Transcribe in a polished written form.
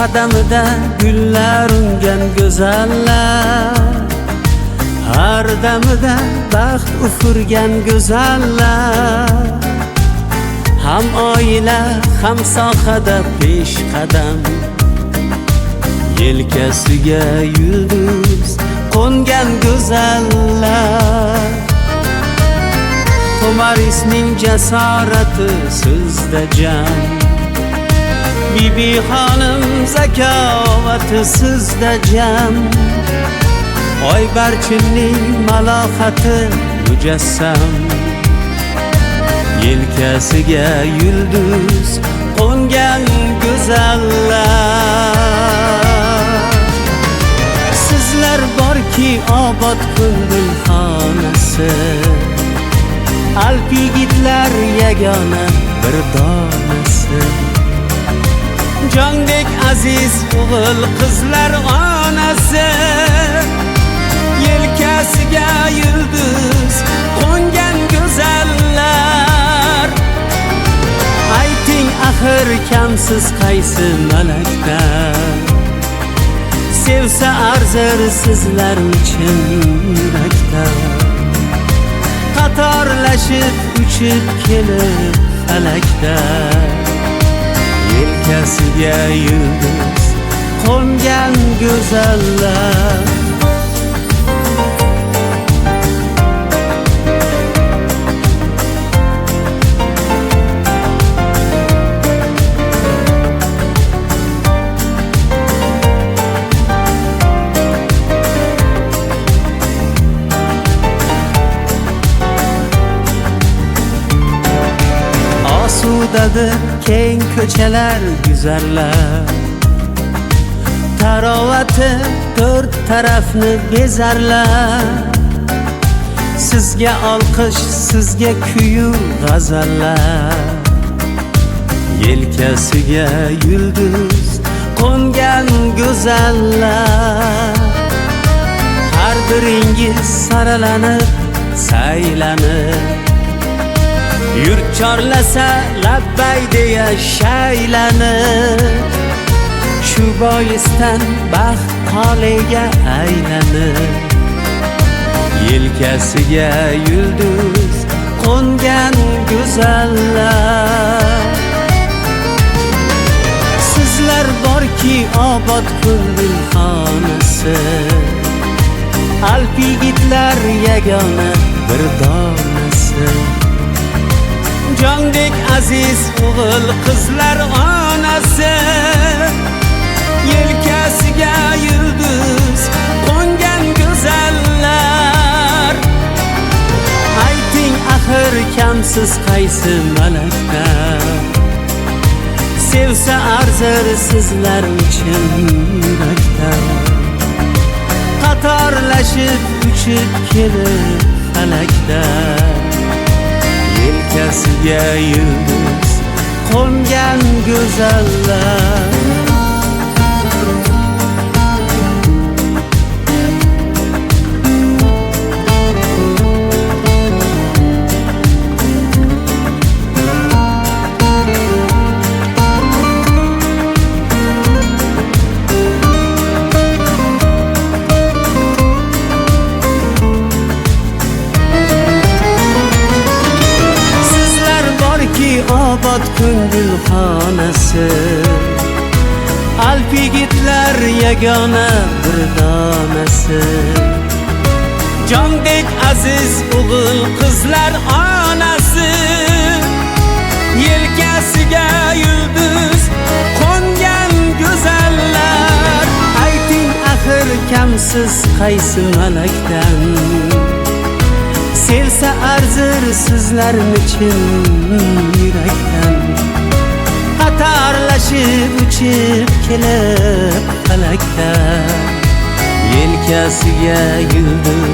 qadamida gullar ungan go'zallar, har damida baxt ufurgan go'zallar. Ham oila, ham sohada pesh qadam, yelkasiga yulduz qo'ngan go'zallar. To'marisning jasorati sizda jam, Bibi xonim zakovati sizda jam. Oybarchinning malohati mujassam, yelkasiga yulduz qo'ngan go'zallar. Sizlar borki obod ko'ngil xonasi, alp yigitlar yagona bir donasi. Jondek aziz o'g'il qizlar onasi, yelkasiga yulduz qo'ngan go'zallar. Ayting axir kamsiz qaysi malakdan, sevsa arzir sizlarni chin yurakdan. Qatorlashib uchib kelib falakda, yelkasiga yulduz qo'ngan go'zallar. Osudadir keng ko'chalar güzarlar, tarovati to'rt tarafni bezarlar. Sizga olqish, sizga kuyu g'azallar, yelkasiga yulduz qo'ngan go'zallar. Har biringiz saralanib, saylanib, yurt chorlasa labbay deya shaylanib, shu boisdan baxt toliga aylanib, yelkasiga yulduz qo'ngan go'zallar. Sizlar borki obod ko'ngil xonasi, alp yigitlar yagona bir donasi. Jondek aziz o'g'il qizlar onasi, yelkasiga yulduz qo'ngan go'zallar. Ayting axir kamsiz qaysi malakdan, sevsa arzir sizlarni chin yurakdan. Qatorlashib uchib kelib falakda, yelkasiga yulduz qo'ngan go'zallar. Obod ko'ngil xonasi, alp yigitlar yagona bir donasi. Jondek aziz o'g'il qizlar onasi, yelkasiga yulduz qo'ngan go'zallar. Ayting axir kamsiz qaysi malakdan, sevsa arzir sizlarni chin yurakdan. Qatorlashib uchib kelib falakda, yelkasiga yulduz